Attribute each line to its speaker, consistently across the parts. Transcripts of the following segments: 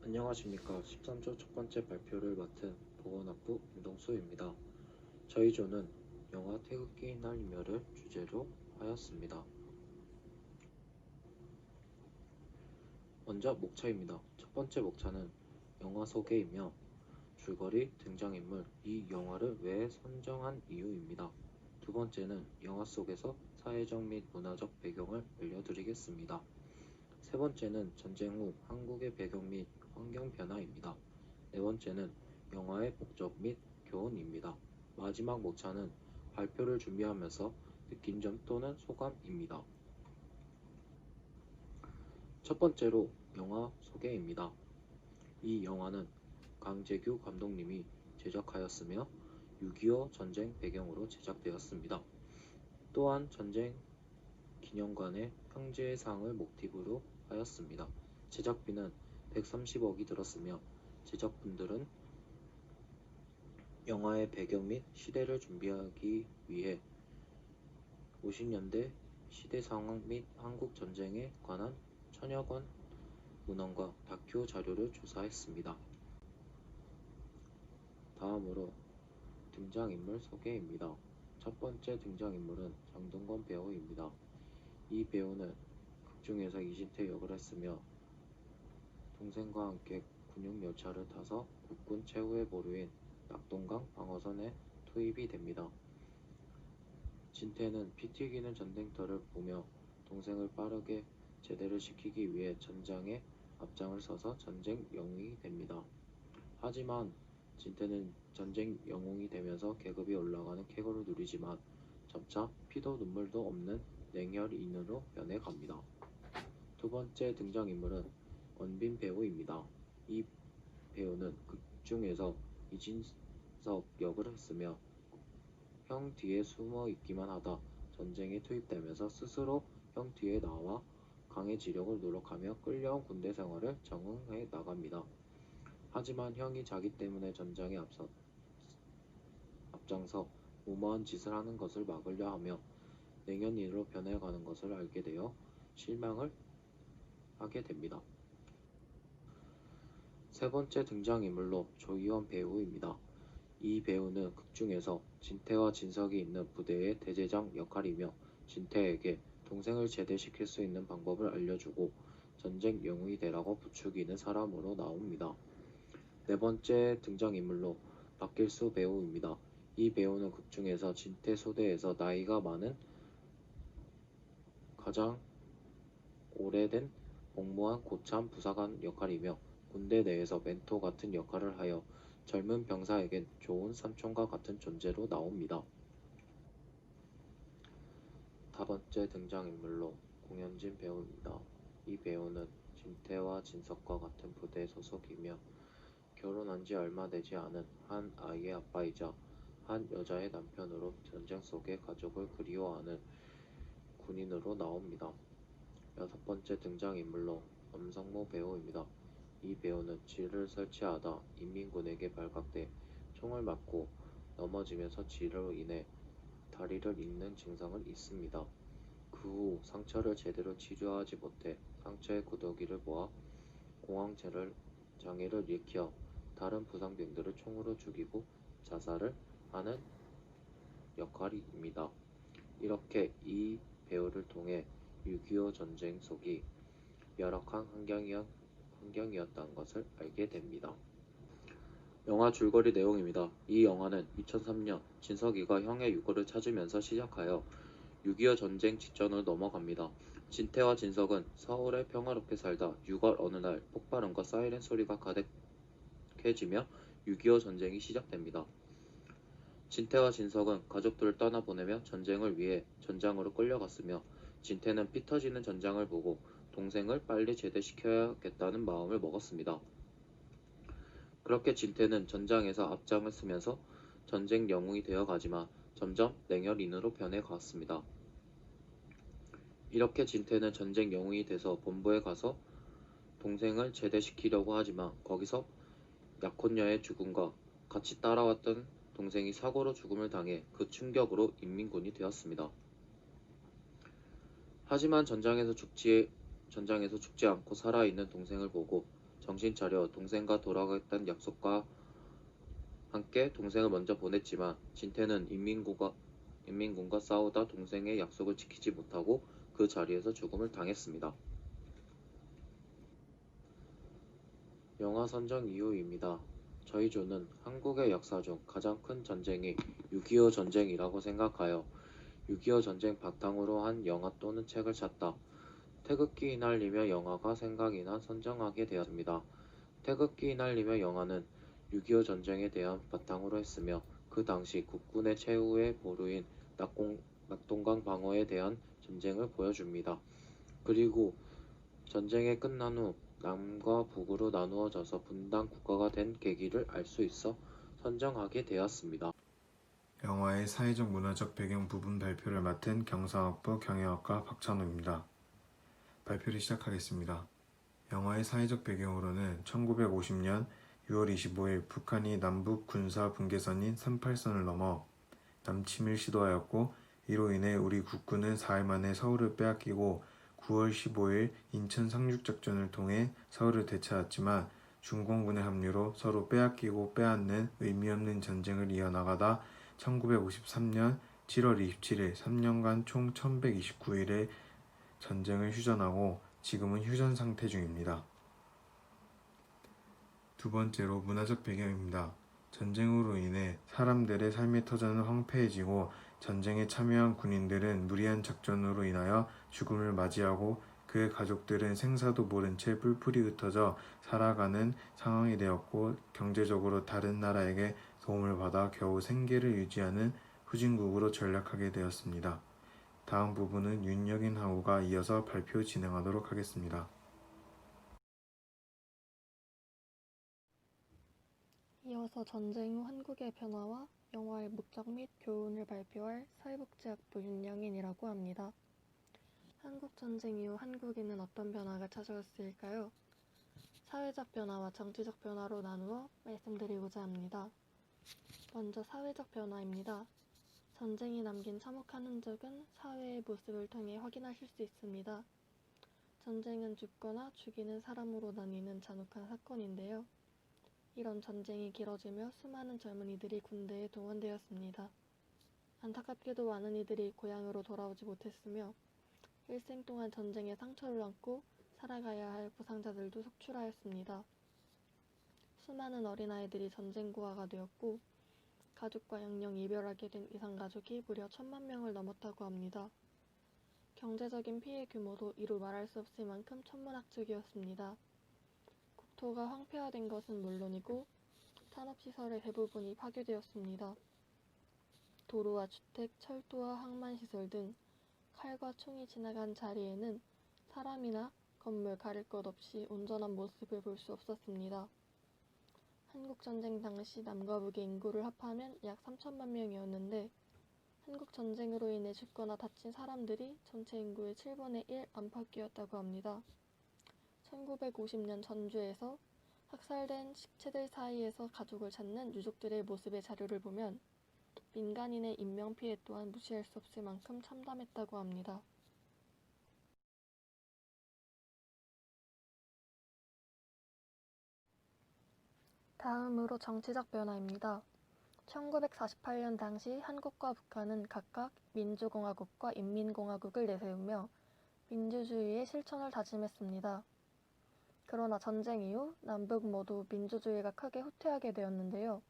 Speaker 1: 안녕하십니까. 13조 첫 번째 발표를 맡은 보건학부 임동수입니다. 저희 조는 영화 태극기 날리며를 주제로 하였습니다. 먼저 목차입니다. 첫 번째 목차는 영화 소개이며 줄거리, 등장인물, 이 영화를 왜 선정한 이유입니다. 두 번째는 영화 속에서 사회적 및 문화적 배경을 알려드리겠습니다. 세 번째는 전쟁 후 한국의 배경 및 환경 변화입니다. 네 번째는 영화의 목적 및 교훈입니다. 마지막 목차는 발표를 준비하면서 느낀 점 또는 소감입니다. 첫 번째로 영화 소개입니다. 이 영화는 강재규 감독님이 제작하였으며 6.25 전쟁 배경으로 제작되었습니다. 또한 전쟁 기념관의 형제의 상을 모티브로 하였습니다. 제작비는 130억이 들었으며 제작분들은 영화의 배경 및 시대를 준비하기 위해 50년대 시대 상황 및 한국 전쟁에 관한 천여권 문헌과 다큐 자료를 조사했습니다. 다음으로 등장인물 소개입니다. 첫 번째 등장인물은 장동건 배우입니다. 이 배우는 극중에서 이진태 역을 했으며 동생과 함께 군용열차를 타서 국군 최후의 보루인 낙동강 방어선에 투입이 됩니다. 진태는 피 튀기는 전쟁터를 보며 동생을 빠르게 제대를 시키기 위해 전장에 앞장을 서서 전쟁 영웅이 됩니다. 하지만 진태는 전쟁 영웅이 되면서 계급이 올라가는 쾌거를 누리지만 점차 피도 눈물도 없는 냉혈인으로 변해갑니다. 두 번째 등장인물은 원빈 배우입니다. 이 배우는 극중에서 이진석 역을 했으며 형 뒤에 숨어 있기만 하다 전쟁에 투입되면서 스스로 형 뒤에 나와 강해지려고 노력하며 끌려온 군대 생활을 적응해 나갑니다. 하지만 형이 자기 때문에 전장에 앞장서 무모한 짓을 하는 것을 막으려 하며 냉연인으로 변해가는 것을 알게 되어 실망을 하게 됩니다. 세 번째 등장인물로 조희원 배우입니다. 이 배우는 극중에서 진태와 진석이 있는 부대의 대대장 역할이며 진태에게 동생을 제대시킬 수 있는 방법을 알려주고 전쟁 영웅이 되라고 부추기는 사람으로 나옵니다. 네 번째 등장인물로 박길수 배우입니다. 이 배우는 극중에서 진태 소대에서 나이가 많은 가장 오래된 복무한 고참 부사관 역할이며 군대 내에서 멘토 같은 역할을 하여 젊은 병사에겐 좋은 삼촌과 같은 존재로 나옵니다. 다 번째 등장인물로 공현진 배우입니다. 이 배우는 진태와 진석과 같은 부대 소속이며 결혼한 지 얼마 되지 않은 한 아이의 아빠이자 한 여자의 남편으로 전쟁 속의 가족을 그리워하는 군인으로 나옵니다. 여섯 번째 등장인물로 엄성모 배우입니다. 이 배우는 지를 설치하다 인민군에게 발각돼 총을 맞고 넘어지면서 지로 인해 다리를 잃는 증상을 잊습니다. 그 후 상처를 제대로 치료하지 못해 상처의 구더기를 모아 장애를 일으켜 다른 부상병들을 총으로 죽이고 자살을 하는 역할입니다. 이렇게 이 배우를 통해 6.25 전쟁 속이 열악한 환경이었다는 것을 알게 됩니다. 영화 줄거리 내용입니다. 이 영화는 2003년 진석이가 형의 유골을 찾으면서 시작하여 6.25 전쟁 직전으로 넘어갑니다. 진태와 진석은 서울에 평화롭게 살다 6월 어느 날 폭발음과 사이렌 소리가 가득해지며 6.25 전쟁이 시작됩니다. 진태와 진석은 가족들을 떠나보내며 전쟁을 위해 전장으로 끌려갔으며 진태는 피 터지는 전장을 보고 동생을 빨리 제대시켜야겠다는 마음을 먹었습니다. 그렇게 진태는 전장에서 앞장을 서면서 전쟁 영웅이 되어가지만 점점 냉혈인으로 변해갔습니다. 이렇게 진태는 전쟁 영웅이 돼서 본부에 가서 동생을 제대시키려고 하지만 거기서 약혼녀의 죽음과 같이 따라왔던 동생이 사고로 죽음을 당해 그 충격으로 인민군이 되었습니다. 하지만 전장에서 죽지 않고 살아있는 동생을 보고 정신 차려 동생과 돌아가겠다는 약속과 함께 동생을 먼저 보냈지만 진태는 인민군과 싸우다 동생의 약속을 지키지 못하고 그 자리에서 죽음을 당했습니다. 영화 선정 이유입니다. 저희 조는 한국의 역사 중 가장 큰 전쟁이 6.25 전쟁이라고 생각하여 6.25 전쟁 바탕으로 한 영화 또는 책을 찾다. 태극기 휘날리며 영화가 생각이 나 선정하게 되었습니다. 태극기 휘날리며 영화는 6.25 전쟁에 대한 바탕으로 했으며 그 당시 국군의 최후의 보루인 낙동강 방어에 대한 전쟁을 보여줍니다. 그리고 전쟁이 끝난 후 남과 북으로 나누어져서 분단 국가가 된 계기를 알 수 있어 선정하게 되었습니다.
Speaker 2: 영화의 사회적 문화적 배경 부분 발표를 맡은 경상학부 경영학과 박찬호입니다. 발표를 시작하겠습니다. 영화의 사회적 배경으로는 1950년 6월 25일 북한이 남북 군사 분계선인 38선을 넘어 남침을 시도하였고 이로 인해 우리 국군은 4일 만에 서울을 빼앗기고 9월 15일 인천 상륙작전을 통해 서울을 되찾았지만 중공군의 합류로 서로 빼앗기고 빼앗는 의미 없는 전쟁을 이어나가다 1953년 7월 27일 3년간 총 1129일의 전쟁을 휴전하고 지금은 휴전 상태 중입니다. 두 번째로 문화적 배경입니다. 전쟁으로 인해 사람들의 삶의 터전은 황폐해지고 전쟁에 참여한 군인들은 무리한 작전으로 인하여 죽음을 맞이하고 그의 가족들은 생사도 모른 채 뿔뿔이 흩어져 살아가는 상황이 되었고 경제적으로 다른 나라에게 도움을 받아 겨우 생계를 유지하는 후진국으로 전락하게 되었습니다. 다음 부분은 윤여긴 하우가 이어서 발표 진행하도록 하겠습니다.
Speaker 3: 이어서 전쟁 후 한국의 변화와 영화의 목적 및 교훈을 발표할 사회복지학부 윤영인이라고 합니다. 한국 전쟁 이후 한국에는 어떤 변화가 찾아왔을까요? 사회적 변화와 정치적 변화로 나누어 말씀드리고자 합니다. 먼저 사회적 변화입니다. 전쟁이 남긴 참혹한 흔적은 사회의 모습을 통해 확인하실 수 있습니다. 전쟁은 죽거나 죽이는 사람으로 나뉘는 잔혹한 사건인데요. 이런 전쟁이 길어지며 수많은 젊은이들이 군대에 동원되었습니다. 안타깝게도 많은 이들이 고향으로 돌아오지 못했으며 일생 동안 전쟁의 상처를 안고 살아가야 할 부상자들도 속출하였습니다. 수많은 어린아이들이 전쟁고아가 되었고 가족과 영영 이별하게 된 이산가족이 무려 1000만 명을 넘었다고 합니다. 경제적인 피해 규모도 이루 말할 수 없을 만큼 천문학적이었습니다. 국토가 황폐화된 것은 물론이고 산업시설의 대부분이 파괴되었습니다. 도로와 주택, 철도와 항만시설 등 칼과 총이 지나간 자리에는 사람이나 건물 가릴 것 없이 온전한 모습을 볼 수 없었습니다. 한국전쟁 당시 남과 북의 인구를 합하면 약 3천만 명이었는데 한국전쟁으로 인해 죽거나 다친 사람들이 전체 인구의 7분의 1 안팎이었다고 합니다. 1950년 전주에서 학살된 시체들 사이에서 가족을 찾는 유족들의 모습의 자료를 보면 민간인의 인명피해 또한 무시할 수 없을 만큼 참담했다고 합니다. 다음으로 정치적 변화입니다. 1948년 당시 한국과 북한은 각각 민주공화국과 인민공화국을 내세우며 민주주의의 실천을 다짐했습니다. 그러나 전쟁 이후 남북 모두 민주주의가 크게 후퇴하게 되었는데요.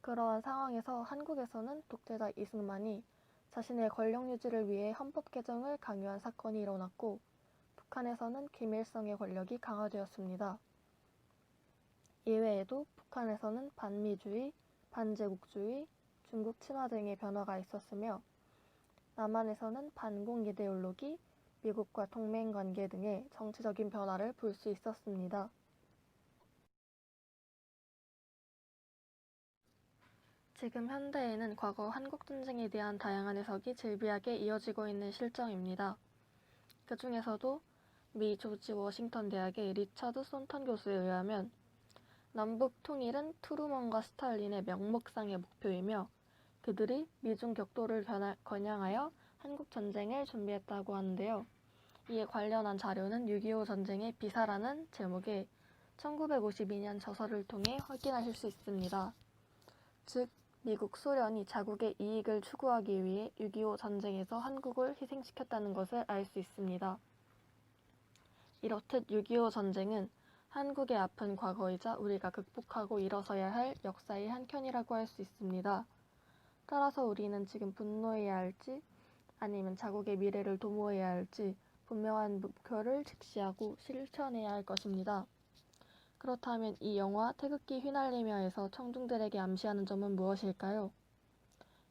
Speaker 3: 그러한 상황에서 한국에서는 독재자 이승만이 자신의 권력 유지를 위해 헌법 개정을 강요한 사건이 일어났고 북한에서는 김일성의 권력이 강화되었습니다. 이외에도 북한에서는 반미주의, 반제국주의, 중국 친화 등의 변화가 있었으며 남한에서는 반공 이데올로기, 미국과 동맹관계 등의 정치적인 변화를 볼 수 있었습니다. 지금 현대에는 과거 한국전쟁에 대한 다양한 해석이 즐비하게 이어지고 있는 실정입니다. 그 중에서도 미 조지 워싱턴 대학의 리처드 손턴 교수에 의하면 남북 통일은 트루먼과 스탈린의 명목상의 목표이며 그들이 미중 격돌을 겨냥하여 한국전쟁을 준비했다고 하는데요. 이에 관련한 자료는 6.25 전쟁의 비사라는 제목의 1952년 저서를 통해 확인하실 수 있습니다. 즉, 미국, 소련이 자국의 이익을 추구하기 위해 6.25 전쟁에서 한국을 희생시켰다는 것을 알 수 있습니다. 이렇듯 6.25 전쟁은 한국의 아픈 과거이자 우리가 극복하고 일어서야 할 역사의 한켠이라고 할 수 있습니다. 따라서 우리는 지금 분노해야 할지 아니면 자국의 미래를 도모해야 할지 분명한 목표를 직시하고 실천해야 할 것입니다. 그렇다면 이 영화 태극기 휘날리며에서 청중들에게 암시하는 점은 무엇일까요?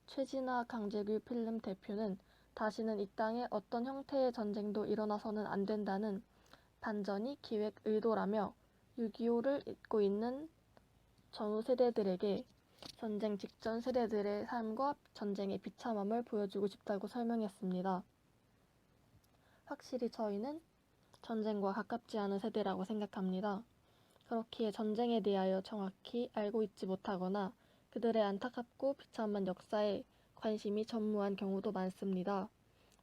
Speaker 3: 최진화 강제규 필름 대표는 다시는 이 땅에 어떤 형태의 전쟁도 일어나서는 안 된다는 반전이 기획 의도라며 6.25를 잊고 있는 전후 세대들에게 전쟁 직전 세대들의 삶과 전쟁의 비참함을 보여주고 싶다고 설명했습니다. 확실히 저희는 전쟁과 가깝지 않은 세대라고 생각합니다. 그렇기에 전쟁에 대하여 정확히 알고 있지 못하거나 그들의 안타깝고 비참한 역사에 관심이 전무한 경우도 많습니다.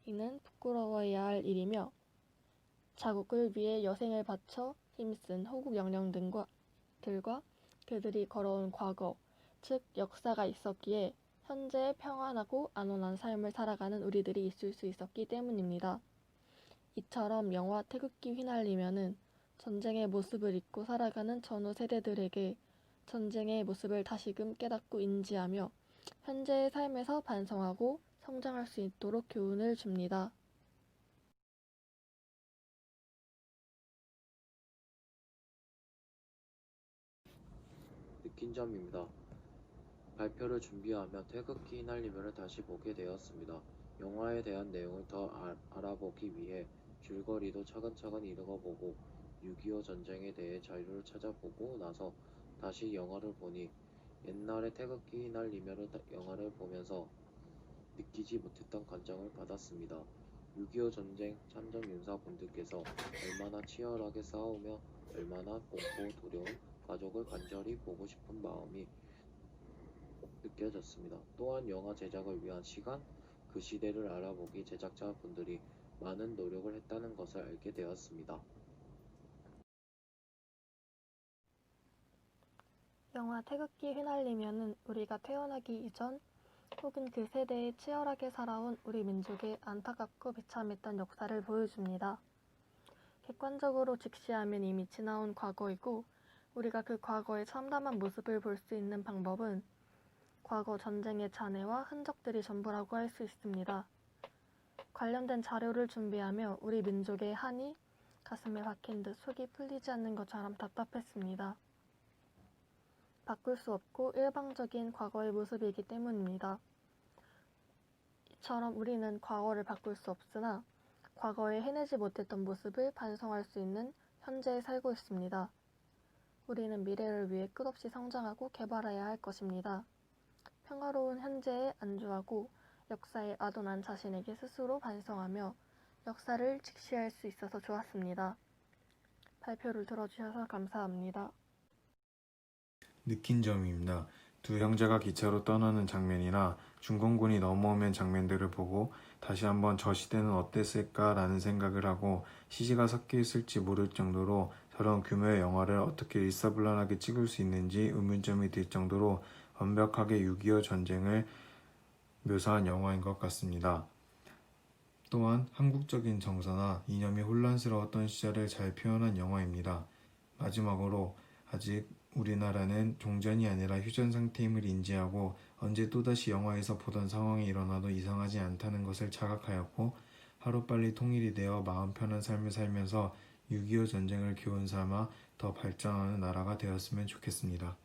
Speaker 3: 이는 부끄러워해야 할 일이며 자국을 위해 여생을 바쳐 힘쓴 호국 영령들과 그들이 걸어온 과거, 즉 역사가 있었기에 현재의 평안하고 안온한 삶을 살아가는 우리들이 있을 수 있었기 때문입니다. 이처럼 영화 태극기 휘날리면은 전쟁의 모습을 잊고 살아가는 전후 세대들에게 전쟁의 모습을 다시금 깨닫고 인지하며 현재의 삶에서 반성하고 성장할 수 있도록 교훈을 줍니다.
Speaker 1: 느낀 점입니다. 발표를 준비하며 태극기 휘날리며를 다시 보게 되었습니다. 영화에 대한 내용을 더 알아보기 위해 줄거리도 차근차근 읽어보고 6.25 전쟁에 대해 자료를 찾아보고 나서 다시 영화를 보니 옛날에 태극기 휘날리며를 영화를 보면서 느끼지 못했던 감정을 받았습니다. 6.25 전쟁 참전 용사분들께서 얼마나 치열하게 싸우며 얼마나 공포, 두려움, 가족을 간절히 보고 싶은 마음이 느껴졌습니다. 또한 영화 제작을 위한 시간, 그 시대를 알아보기 제작자분들이 많은 노력을 했다는 것을 알게 되었습니다.
Speaker 3: 영화 태극기 휘날리면은 우리가 태어나기 이전 혹은 그 세대에 치열하게 살아온 우리 민족의 안타깝고 비참했던 역사를 보여줍니다. 객관적으로 직시하면 이미 지나온 과거이고 우리가 그 과거의 참담한 모습을 볼 수 있는 방법은 과거 전쟁의 잔해와 흔적들이 전부라고 할 수 있습니다. 관련된 자료를 준비하며 우리 민족의 한이 가슴에 박힌 듯 속이 풀리지 않는 것처럼 답답했습니다. 바꿀 수 없고 일방적인 과거의 모습이기 때문입니다. 이처럼 우리는 과거를 바꿀 수 없으나 과거에 해내지 못했던 모습을 반성할 수 있는 현재에 살고 있습니다. 우리는 미래를 위해 끝없이 성장하고 개발해야 할 것입니다. 평화로운 현재에 안주하고 역사에 아둔한 자신에게 스스로 반성하며 역사를 직시할 수 있어서 좋았습니다. 발표를 들어주셔서 감사합니다.
Speaker 2: 느낀 점입니다. 두 형제가 기차로 떠나는 장면이나 중공군이 넘어오는 장면들을 보고 다시 한번 저 시대는 어땠을까라는 생각을 하고 CG가 섞여 있을지 모를 정도로 저런 규모의 영화를 어떻게 일사불란하게 찍을 수 있는지 의문점이 들 정도로 완벽하게 6.25 전쟁을 묘사한 영화인 것 같습니다. 또한 한국적인 정서나 이념이 혼란스러웠던 시절을 잘 표현한 영화입니다. 마지막으로 아직 우리나라는 종전이 아니라 휴전 상태임을 인지하고 언제 또다시 영화에서 보던 상황이 일어나도 이상하지 않다는 것을 자각하였고 하루빨리 통일이 되어 마음 편한 삶을 살면서 6.25 전쟁을 교훈 삼아 더 발전하는 나라가 되었으면 좋겠습니다.